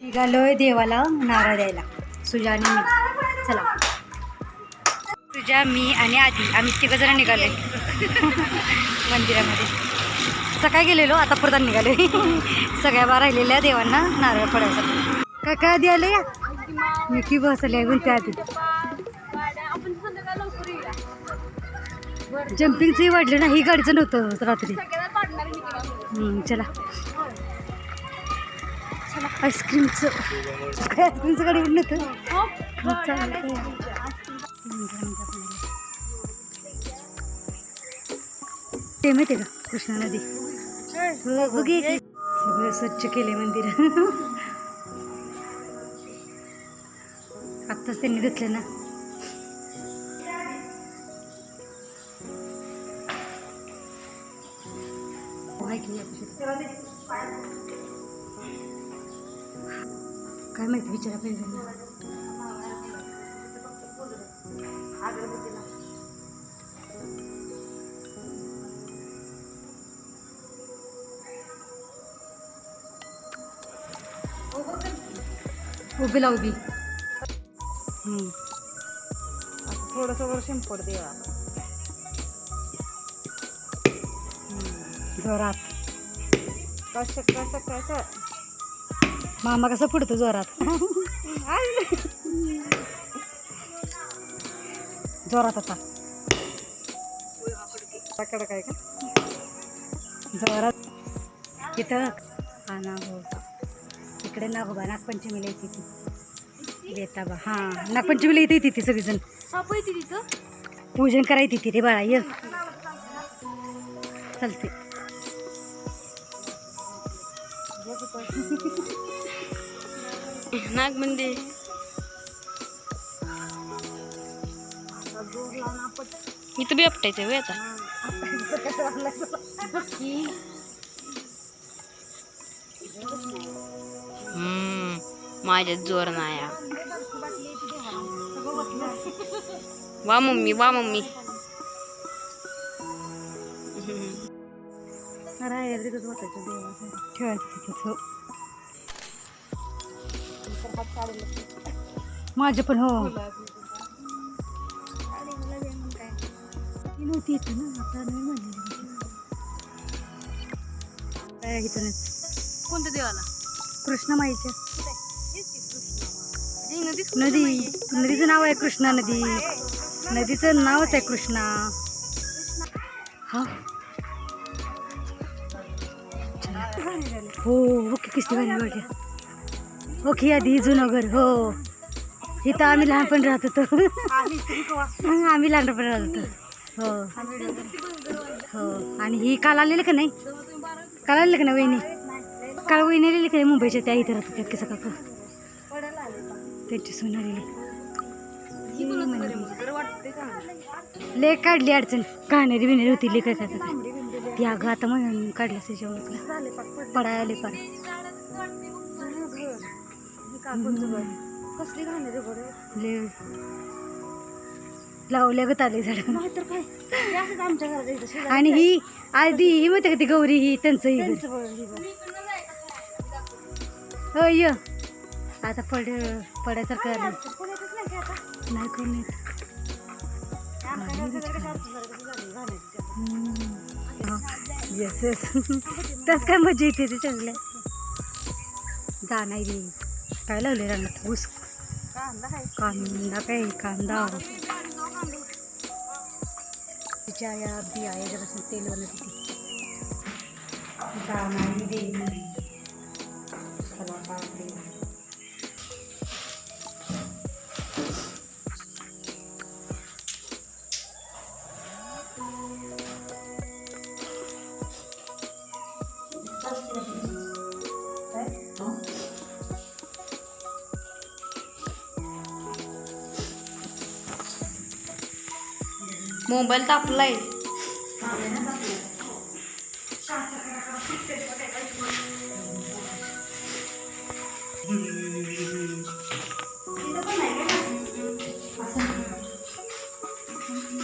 निघालोय देवाला नारळ द्यायला. सुजा आणि मी. चला, सुजा, मी आणि आधी आम्ही तिघं जण निघालोय मंदिरामध्ये. सकाळी गेलेलो, आता परत निघालोय सगळ्या बार राहिलेल्या देवांना नारळ पडायसाठी. काय काय आधी आलं या मी की बसले त्या आधी जम्पिंगचंही वाढलं ना, ही गाडीचं नव्हतं रात्री. चला चला, आईस्क्रीमचं आईस्क्रीमचं गाडी नव्हतं. ते माहिती का कृष्णा नदी. बघे सगळं स्वच्छ केले मंदिर. आत्ताच त्यांनी घेतलं ना. काय माहिती विचारा पाहिजे. उभी ला उभी. थोडंसं वर शिंपड देवा जोरात. कसं कसं कसं मामा कसं पुढतो जोरात. जोरात आता पकड काय का जोरात इथं. हा ना हो, इकडे नागोबा नागपंचमीला येते ती बेताबा. हां, नागपंचमीला येते ती सगळीजण. तिथं पूजन करायची ती रे बाळा. ये चालते. नागमंदिर इथं बी आपटायचं वे आता. माझ्यात जोर नाही. वा मम्मी वा मम्मी. माझे पण हो नव्हती येते ना आता. नाही म्हणले कोणत्या देवाला? कृष्णामाईच्या नदी. नदीचं नाव आहे कृष्णा नदी. नदीचं नावच आहे कृष्णा. हा हो ओके. किस्ती भारी वाटते. ओके आधी जुनगर. हो इथं आम्ही लहानपणी राहत होतो. आम्ही लहानपणी राहत होतो. हो हो. आणि ही काल आलेलं का नाही? काल आलेलं का नाही वहिनी? काल वहिनी आलेली का नाही मुंबईच्या? त्या इथं राहत होत्या कसं काका. त्यांची सून आलेली. ले काढली अडचण. कहाणेरी बिनेरी होती ले. काय काय काय ती अगं आता म्हणून काढलं त्याच्यावर पडायला आले पार. ले लावल्या गत आले झाड. आणि ही आधी ही म्हणते का ती गौरी ही त्यांचं हो. य आता पडायसारखं आलं नाही कोण नाही. Yes yes. त्यात काय मजा येते ते चांगल्या. जाणार रे. काय लावले रानात? ऊस कांदा. काय कांदा तिच्या या बिया जरा तेल बनत होती. जाणारी देवी. मोबाईल तापलाय.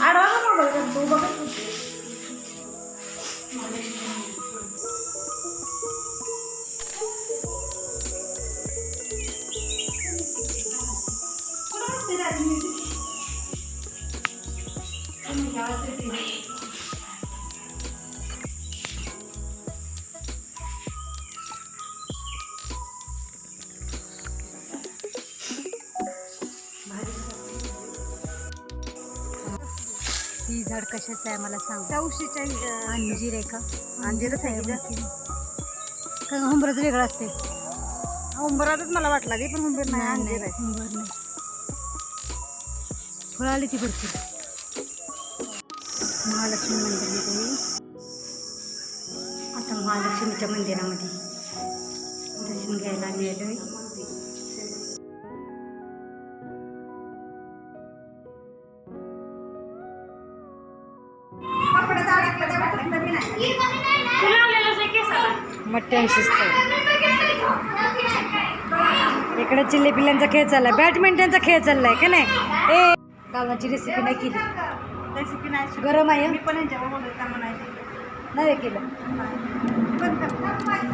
आडवा मोबाईल तू बघत होती. झाड कशाचं आहे मला सांग. चौशीच्या अंजीर आहे का? अंजीरच आहे का? का हुंबराचं वेगळं असते? उंबरातच मला वाटला ते, पण उंबर नाही, अंजीर आहे. हुंबर नाही. फळं आली ती भरपूर. महालक्ष्मी मंदिर. आता महालक्ष्मीच्या मंदिरामध्ये दर्शन घ्यायला आलेलोय. मटण शिस्त. इकडे चिल्ले पिल्ल्यांचा खेळ चाललाय, बॅडमिंटनचा खेळ चाललाय का नाही? ए कालवाची रेसिपी नाही केली. रेसिपी नाही, गरम आहे. मी पण यांच्यावर बोलत त्यामुळे नाही. नाही केलं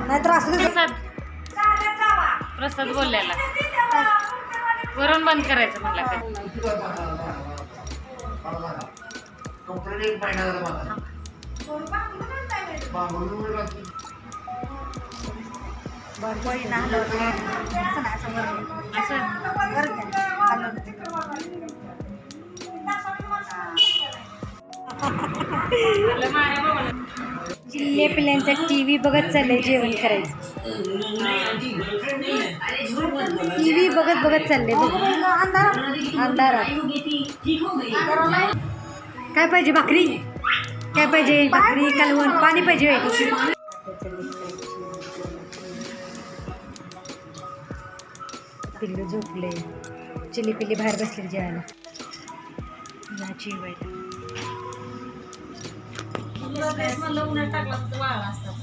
नाही तर असं प्रसाद बोललेला वरून बंद करायचं म्हटलं चिल्ले पिल्ल्यांचा टीव्ही बघत चाललंय जेवण करायचं. टीव्ही बघत बघत चाललंय बघ. अंधारात काय पाहिजे? भाकरी काय पाहिजे? भाकरी कालवण पाणी पाहिजे. पिल्लू झोपले, चिल्ली पिल्ली बाहेर बसले जेवायला. जेवायला उन्हात टाकला वाळला असतात.